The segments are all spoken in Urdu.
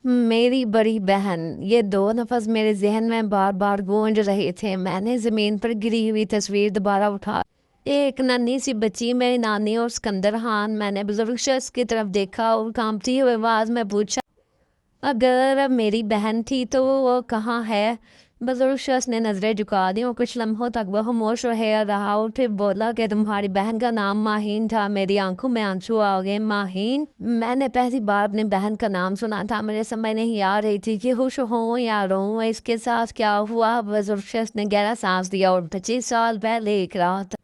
میری بڑی بہن، یہ دو لفظ میرے ذہن میں بار بار گونج رہے تھے۔ میں نے زمین پر گری ہوئی تصویر دوبارہ اٹھا، ایک ننھی سی بچی، میری نانی اور سکندر خان۔ میں نے بزرگ شخص کی طرف دیکھا اور کانپتی ہوئے آواز میں پوچھا، اگر میری بہن تھی تو وہ کہاں ہے؟ بزرگ شخص نے نظریں جھکا دی اور کچھ لمحوں تک وہ خاموش رہا اور پھر بولا کہ تمہاری بہن کا نام ماہین تھا۔ میری آنکھوں میں آنسو آ گئے۔ ماہین؟ میں نے پہلی بار اپنی بہن کا نام سنا تھا، مجھے سمجھ نہیں آ رہی تھی کہ خوش ہوں یا روں۔ اس کے ساتھ کیا ہوا؟ بزرگ شخص نے گہرا سانس لیا اور 25 سال پہلے ایک رات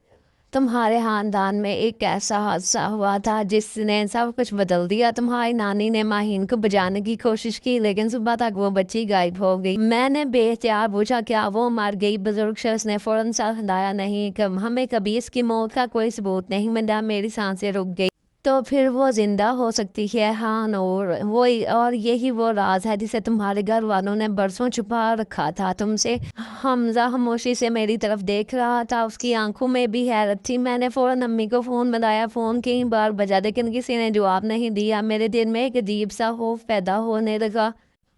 تمہارے خاندان میں ایک ایسا حادثہ ہوا تھا جس نے سب کچھ بدل دیا۔ تمہاری نانی نے ماہین کو بچانے کی کوشش کی، لیکن صبح تک وہ بچی غائب ہو گئی۔ میں نے بے اختیار پوچھا، کیا وہ مر گئی؟ بزرگ شخص نے فوراً سر ہلایا، نہیں، ہمیں کبھی اس کی موت کا کوئی ثبوت نہیں ملا۔ میری سانسیں رک گئی۔ تو پھر وہ زندہ ہو سکتی ہے؟ ہاں نور، اور یہی وہ راز ہے جسے تمہارے گھر والوں نے برسوں چھپا رکھا تھا تم سے۔ حمزہ خاموشی سے میری طرف دیکھ رہا تھا، اس کی آنکھوں میں بھی حیرت تھی۔ میں نے فوراً امی کو فون ملایا، فون کئی بار بجا لیکن کسی نے جواب نہیں دیا۔ میرے دل میں ایک عجیب سا خوف پیدا ہونے لگا۔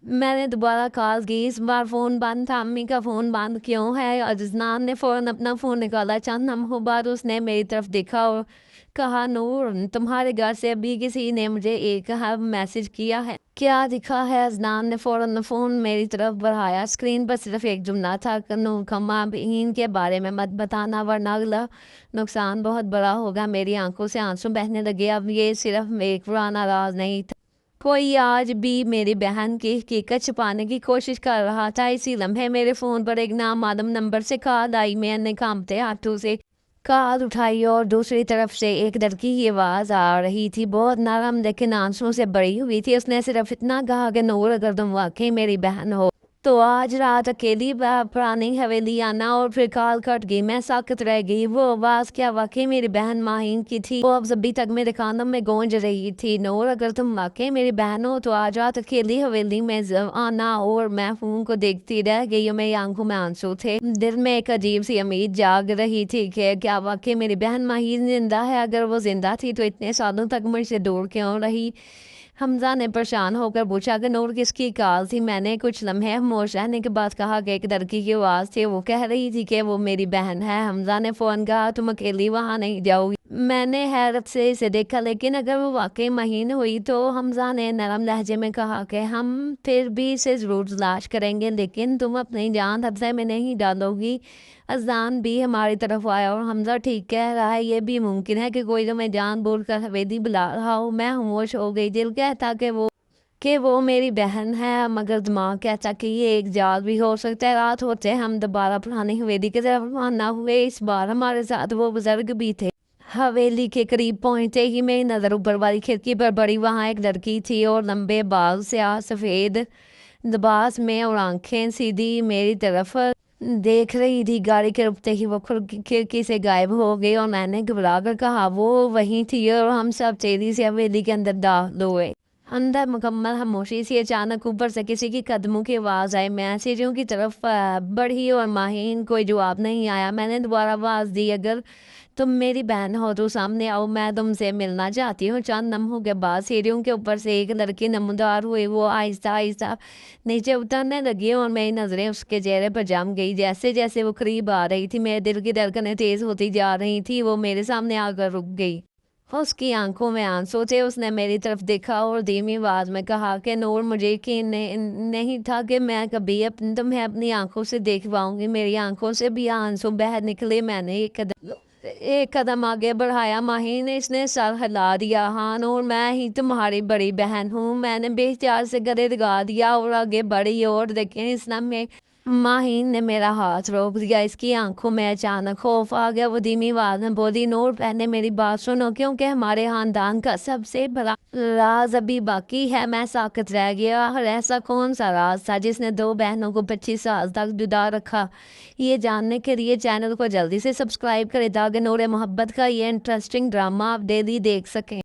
میں نے دوبارہ کال کی، اس بار فون بند تھا۔ امی کا فون بند کیوں ہے؟ عزنان نے فوراً اپنا فون نکالا۔ چند لمحوں بعد اس نے میری طرف دیکھا اور کہا، نور، تمہارے گھر سے ابھی کسی نے مجھے ایک میسج کیا ہے۔ کیا دکھا ہے؟ عزنان نے فوراً فون میری طرف بڑھایا۔ اسکرین پر صرف ایک جملہ تھا، نور بہین کے بارے میں مت بتانا ورنہ اگلا نقصان بہت بڑا ہوگا۔ میری آنکھوں سے آنسو بہنے لگے۔ اب یہ صرف ایک پرانا راز نہیں تھا، کوئی آج بھی میری بہن کی حقیقت چھپانے کی کوشش کر رہا تھا۔ اسی لمحے میرے فون پر ایک نامعلوم نمبر سے کال آئی۔ میں نے کانپتے ہاتھوں سے کال اٹھائی اور دوسری طرف سے ایک لڑکی کی آواز آ رہی تھی، بہت نرم لیکن آنسوں سے بھری ہوئی تھی۔ اس نے صرف اتنا کہا کہ نور، اگر تم واقعی میری بہن ہو تو آج رات اکیلی پرانی حویلی آنا۔ اور پھر کال کٹ گئی۔ میں ساکت رہ گئی۔ وہ آواز کیا واقعی میری بہن ماہین کی تھی؟ وہ ابھی تک میرے کانوں میں گونج رہی تھی۔ نور، اگر تم واقعی میری بہن ہو تو آج رات اکیلی حویلی میں آنا۔ اور میں فون کو دیکھتی رہ گئی اور میری آنکھوں میں آنسو تھے۔ دل میں ایک عجیب سی امید جاگ رہی تھی کہ کیا واقعی میری بہن ماہین زندہ ہے؟ اگر وہ زندہ تھی تو اتنے سالوں تک مجھ سے دور کیوں رہی؟ حمزہ نے پریشان ہو کر پوچھا کہ نور، کس کی کال تھی؟ میں نے کچھ لمحے خاموش رہنے کے بعد کہا کہ ایک لڑکی کی آواز تھی، وہ کہہ رہی تھی کہ وہ میری بہن ہے۔ حمزہ نے فون کہا، تم اکیلی وہاں نہیں جاؤ گی؟ میں نے حیرت سے اسے دیکھا، لیکن اگر وہ واقعی ماہین ہوئی تو؟ حمزہ نے نرم لہجے میں کہا کہ ہم پھر بھی اسے ضرور تلاش کریں گے، لیکن تم اپنی جان خطرے میں نہیں ڈالو گی۔ اذان بھی ہماری طرف آیا اور حمزہ ٹھیک کہہ رہا ہے، یہ بھی ممکن ہے کہ کوئی تمہیں جان بوجھ کر حویلی بلا رہا ہو۔ میں خاموش ہو گئی۔ دل کہتا کہ وہ میری بہن ہے، مگر دماغ کہتا کہ یہ ایک جال بھی ہو سکتا ہے۔ رات ہوتے ہم دوبارہ پرانی حویلی کی طرف روانہ ہوئے۔ اس بار ہمارے ساتھ وہ بزرگ بھی تھے۔ حویلی کے قریب پہنچتے ہی میری نظر اوپر والی کھڑکی پر پڑی۔ وہاں ایک لڑکی تھی اور لمبے بال، سیاہ سفید لباس میں اور آنکھیں سیدھی میری طرف دیکھ رہی تھی۔ گاڑی کے رکتے ہی وہ کھڑکی سے غائب ہو گئی اور میں نے گھبرا کر کہا، وہ وہیں تھی؟ اور ہم سب تیزی سے حویلی کے اندر داخل ہوئے۔ اندر مکمل خاموشی سی۔ اچانک اوپر سے کسی کی قدموں کی آواز آئی۔ میں سیڑھیوں کی طرف بڑھی اور ماہین کوئی جواب نہیں آیا۔ میں نے دوبارہ آواز دی، اگر تم میری بہن ہو تو سامنے آؤ، میں تم سے ملنا چاہتی ہوں۔ چند لمحوں کے بعد سیڑھیوں کے اوپر سے ایک لڑکی نمودار ہوئی۔ وہ آہستہ آہستہ نیچے اترنے لگی اور میری نظریں اس کے چہرے پر جم گئی۔ جیسے جیسے وہ قریب آ رہی تھی میرے دل کی دھڑکنیں تیز ہوتی جا رہی تھی۔ وہ میرے سامنے آ کر رک گئی۔ اس کی آنکھوں میں آنسو تھے۔ اس نے میری طرف دیکھا اور دھیمی آواز میں کہا کہ نور، مجھے یقین نہیں تھا کہ میں کبھی تمہیں اپنی آنکھوں سے دیکھ پاؤں گی۔ میری آنکھوں سے بھی آنسو بہہ نکلے۔ میں نے ایک قدم آگے بڑھایا۔ ماہین نے اس نے سر ہلا دیا۔ ہاں نور، میں ہی تمہاری بڑی بہن ہوں۔ میں نے بے اختیار سے گلے لگا دیا اور آگے بڑھی اور لیکن اس لمحے ماہین نے میرا ہاتھ روک دیا۔ اس کی آنکھوں میں اچانک خوف آ گیا۔ وہ دھیمی آواز میں بولی، نور، پہلے میری بات سنو، کیونکہ ہمارے خاندان کا سب سے بڑا راز ابھی باقی ہے۔ میں ساکت رہ گیا۔ اور ایسا کون سا راز تھا جس نے دو بہنوں کو 25 سال تک جدا رکھا؟ یہ جاننے کے لیے چینل کو جلدی سے سبسکرائب کریں تاکہ نور محبت کا یہ انٹرسٹنگ ڈرامہ آپ ڈیلی دیکھ سکیں۔